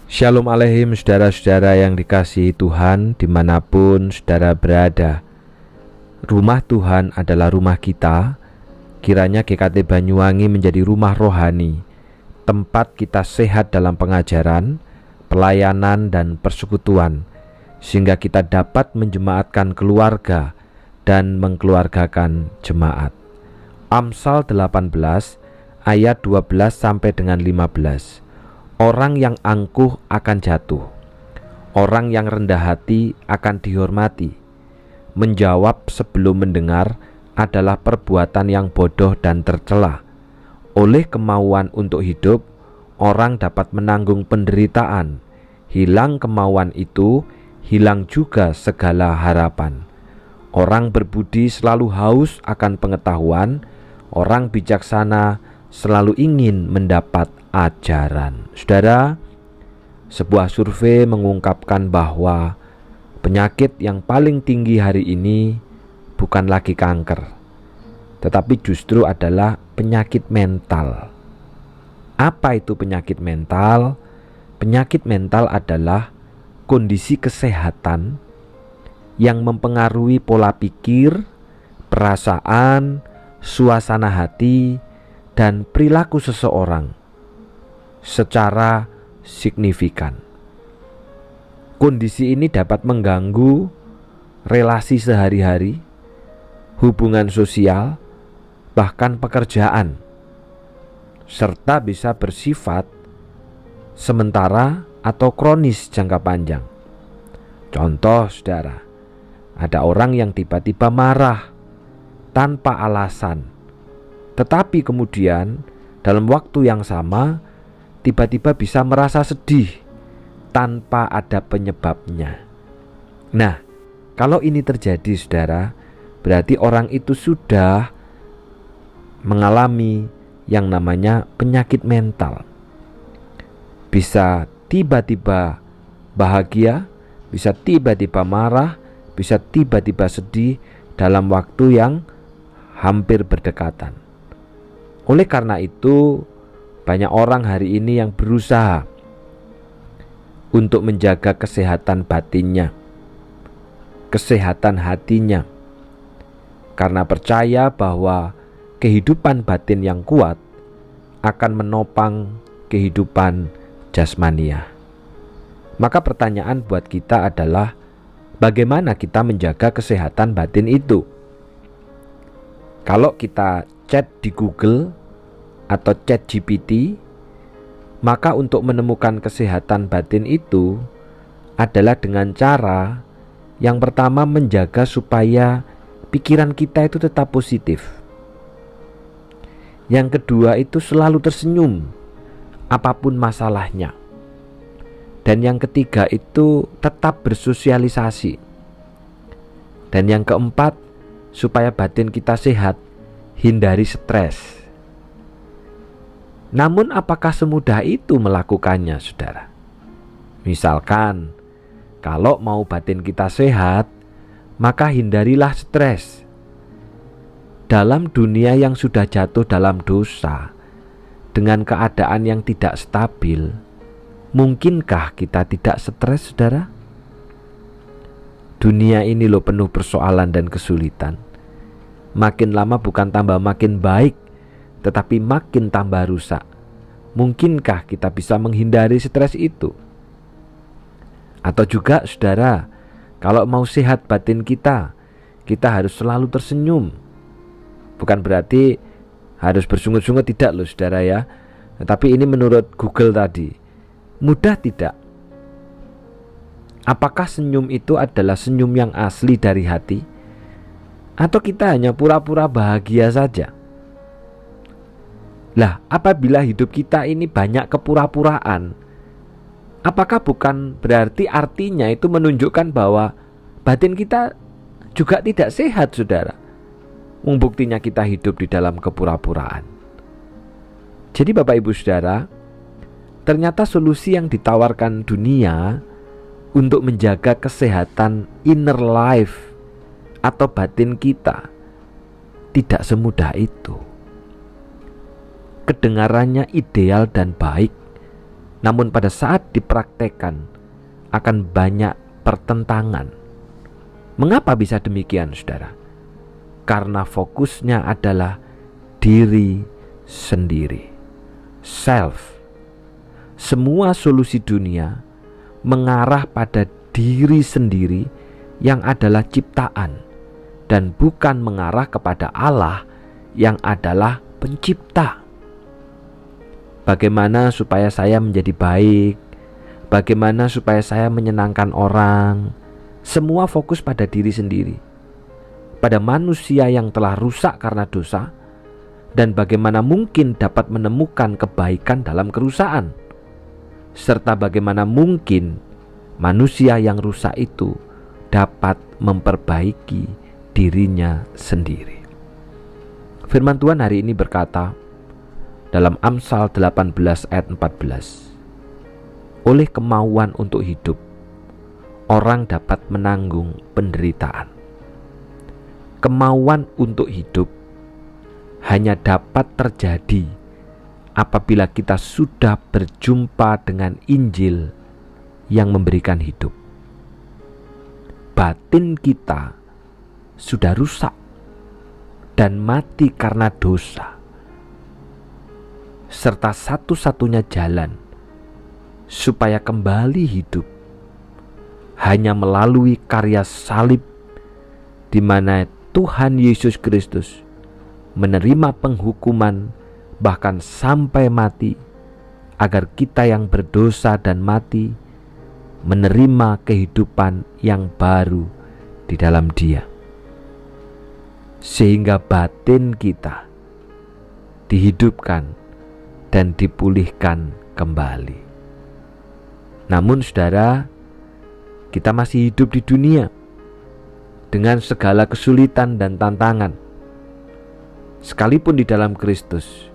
Shalom Aleihim saudara-saudara yang dikasihi Tuhan dimanapun saudara berada. Rumah Tuhan adalah rumah kita. Kiranya GKT Banyuwangi menjadi rumah rohani, tempat kita sehat dalam pengajaran, pelayanan dan persekutuan, sehingga kita dapat menjemaatkan keluarga dan mengkeluargakan jemaat. Amsal 18 ayat 12 sampai dengan 15. Orang yang angkuh akan jatuh, orang yang rendah hati akan dihormati. Menjawab sebelum mendengar adalah perbuatan yang bodoh dan tercela. Oleh kemauan untuk hidup, orang dapat menanggung penderitaan. Hilang kemauan itu, hilang juga segala harapan. Orang berbudi selalu haus akan pengetahuan, orang bijaksana selalu ingin mendapat ajaran. Saudara, sebuah survei mengungkapkan bahwa penyakit yang paling tinggi hari ini bukan lagi kanker, tetapi justru adalah penyakit mental. Apa itu penyakit mental? Penyakit mental adalah kondisi kesehatan yang mempengaruhi pola pikir, perasaan, suasana hati, dan perilaku seseorang secara signifikan. Kondisi ini dapat mengganggu relasi sehari-hari, hubungan sosial, bahkan pekerjaan, serta bisa bersifat sementara atau kronis jangka panjang. Contoh, saudara, ada orang yang tiba-tiba marah tanpa alasan, tetapi kemudian dalam waktu yang sama tiba-tiba bisa merasa sedih tanpa ada penyebabnya. Nah, kalau ini terjadi, saudara, berarti orang itu sudah mengalami yang namanya penyakit mental. Bisa tiba-tiba bahagia, bisa tiba-tiba marah, bisa tiba-tiba sedih dalam waktu yang hampir berdekatan. Oleh karena itu, banyak orang hari ini yang berusaha untuk menjaga kesehatan batinnya, kesehatan hatinya, karena percaya bahwa kehidupan batin yang kuat akan menopang kehidupan jasmania. Maka pertanyaan buat kita adalah, bagaimana kita menjaga kesehatan batin itu? Kalau kita chat di Google atau chat GPT, maka untuk menemukan kesehatan batin itu adalah dengan cara yang pertama menjaga supaya pikiran kita itu tetap positif. Yang kedua itu selalu tersenyum apapun masalahnya. Dan yang ketiga itu tetap bersosialisasi. Dan yang keempat, supaya batin kita sehat, hindari stres. Namun apakah semudah itu melakukannya, saudara? Misalkan, kalau mau batin kita sehat, maka hindarilah stres. Dalam dunia yang sudah jatuh dalam dosa, dengan keadaan yang tidak stabil, mungkinkah kita tidak stres, saudara? Dunia ini loh penuh persoalan dan kesulitan. Makin lama bukan tambah makin baik, tetapi makin tambah rusak. Mungkinkah kita bisa menghindari stres itu? Atau juga, saudara, kalau mau sehat batin kita harus selalu tersenyum. Bukan berarti harus bersungut-sungut, tidak loh, saudara ya. Tetapi ini menurut Google tadi, mudah tidak? Apakah senyum itu adalah senyum yang asli dari hati? Atau kita hanya pura-pura bahagia saja? Lah, apabila hidup kita ini banyak kepura-puraan, apakah bukan berarti artinya itu menunjukkan bahwa batin kita juga tidak sehat, saudara? Buktinya kita hidup di dalam kepura-puraan. Jadi Bapak Ibu Saudara, ternyata solusi yang ditawarkan dunia untuk menjaga kesehatan inner life atau batin kita tidak semudah itu. Kedengarannya ideal dan baik, Namun pada saat dipraktekkan akan banyak pertentangan. Mengapa bisa demikian, saudara? Karena fokusnya adalah diri sendiri, self. Semua solusi dunia mengarah pada diri sendiri yang adalah ciptaan, dan bukan mengarah kepada Allah yang adalah pencipta. Bagaimana supaya saya menjadi baik? Bagaimana supaya saya menyenangkan orang? Semua fokus pada diri sendiri, pada manusia yang telah rusak karena dosa, dan bagaimana mungkin dapat menemukan kebaikan dalam kerusakan, serta bagaimana mungkin manusia yang rusak itu dapat memperbaiki dirinya sendiri. Firman Tuhan hari ini berkata dalam Amsal 18 ayat 14, oleh kemauan untuk hidup, orang dapat menanggung penderitaan. Kemauan untuk hidup hanya dapat terjadi apabila kita sudah berjumpa dengan Injil yang memberikan hidup. Batin kita sudah rusak dan mati karena dosa, serta satu-satunya jalan supaya kembali hidup hanya melalui karya salib, di mana Tuhan Yesus Kristus menerima penghukuman bahkan sampai mati, agar kita yang berdosa dan mati menerima kehidupan yang baru di dalam Dia, sehingga batin kita dihidupkan dan dipulihkan kembali. Namun saudara, kita masih hidup di dunia dengan segala kesulitan dan tantangan. Sekalipun di dalam Kristus,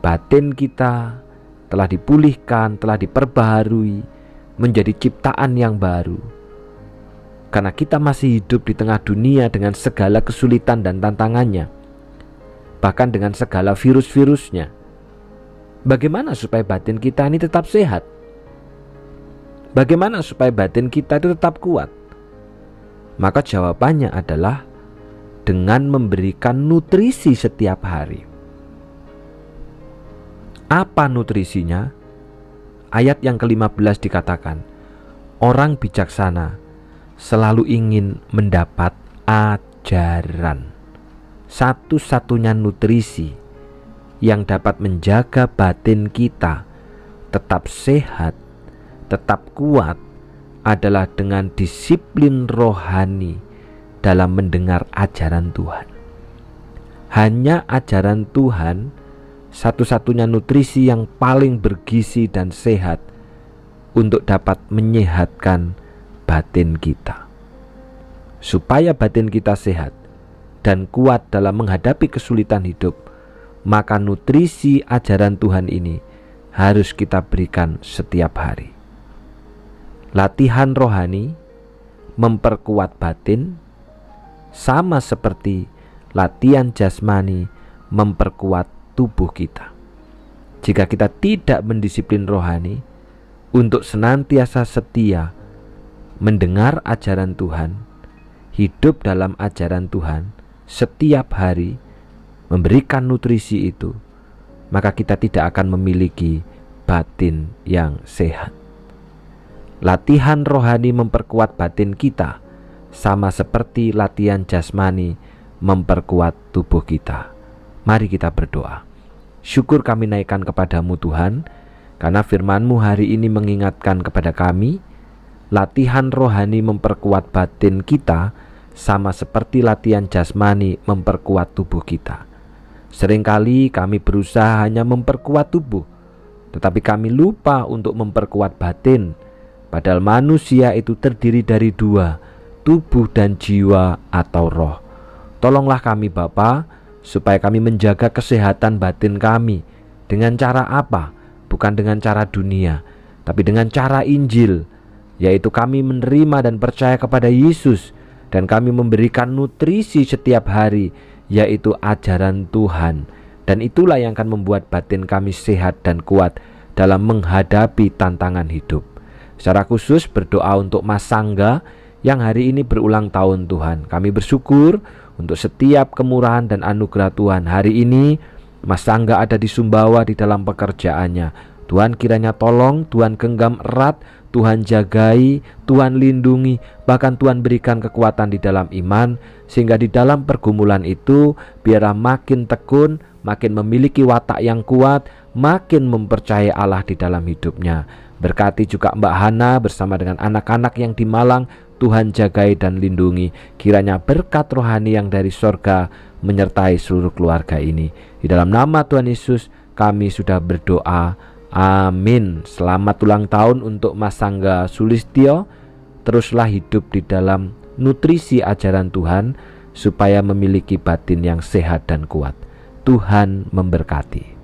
batin kita telah dipulihkan, telah diperbaharui menjadi ciptaan yang baru. Karena kita masih hidup di tengah dunia dengan segala kesulitan dan tantangannya, bahkan dengan segala virus-virusnya. Bagaimana supaya batin kita ini tetap sehat? Bagaimana supaya batin kita itu tetap kuat? Maka jawabannya adalah dengan memberikan nutrisi setiap hari. Apa nutrisinya? Ayat yang ke-15 dikatakan, orang bijaksana selalu ingin mendapat ajaran. Satu-satunya nutrisi yang dapat menjaga batin kita tetap sehat, tetap kuat, adalah dengan disiplin rohani dalam mendengar ajaran Tuhan. Hanya ajaran Tuhan satu-satunya nutrisi yang paling bergizi dan sehat untuk dapat menyehatkan batin kita. Supaya batin kita sehat dan kuat dalam menghadapi kesulitan hidup, maka nutrisi ajaran Tuhan ini harus kita berikan setiap hari. Latihan rohani memperkuat batin, sama seperti latihan jasmani memperkuat tubuh kita. Jika kita tidak mendisiplin rohani untuk senantiasa setia mendengar ajaran Tuhan, hidup dalam ajaran Tuhan setiap hari, memberikan nutrisi itu, maka kita tidak akan memiliki batin yang sehat. Latihan rohani memperkuat batin kita, sama seperti latihan jasmani memperkuat tubuh kita. Mari kita berdoa. Syukur kami naikkan kepadamu Tuhan, karena firman-Mu hari ini mengingatkan kepada kami, latihan rohani memperkuat batin kita, sama seperti latihan jasmani memperkuat tubuh kita. Seringkali kami berusaha hanya memperkuat tubuh, tetapi kami lupa untuk memperkuat batin. Padahal manusia itu terdiri dari dua, tubuh dan jiwa atau roh. Tolonglah kami Bapa, supaya kami menjaga kesehatan batin kami. Dengan cara apa? Bukan dengan cara dunia, tapi dengan cara Injil, yaitu kami menerima dan percaya kepada Yesus, dan kami memberikan nutrisi setiap hari, yaitu ajaran Tuhan. Dan itulah yang akan membuat batin kami sehat dan kuat dalam menghadapi tantangan hidup. Secara khusus berdoa untuk Mas Sangga yang hari ini berulang tahun Tuhan. Kami bersyukur untuk setiap kemurahan dan anugerah Tuhan. Hari ini Mas Sangga ada di Sumbawa di dalam pekerjaannya. Tuhan kiranya tolong, Tuhan genggam erat, Tuhan jagai, Tuhan lindungi, bahkan Tuhan berikan kekuatan di dalam iman, sehingga di dalam pergumulan itu biarlah makin tekun, makin memiliki watak yang kuat, makin mempercayai Allah di dalam hidupnya. Berkati juga Mbak Hana bersama dengan anak-anak yang di Malang, Tuhan jagai dan lindungi. Kiranya berkat rohani yang dari sorga menyertai seluruh keluarga ini. Di dalam nama Tuhan Yesus kami sudah berdoa. Amin. Selamat ulang tahun untuk Mas Sangga Sulistyo. Teruslah hidup di dalam nutrisi ajaran Tuhan supaya memiliki batin yang sehat dan kuat. Tuhan memberkati.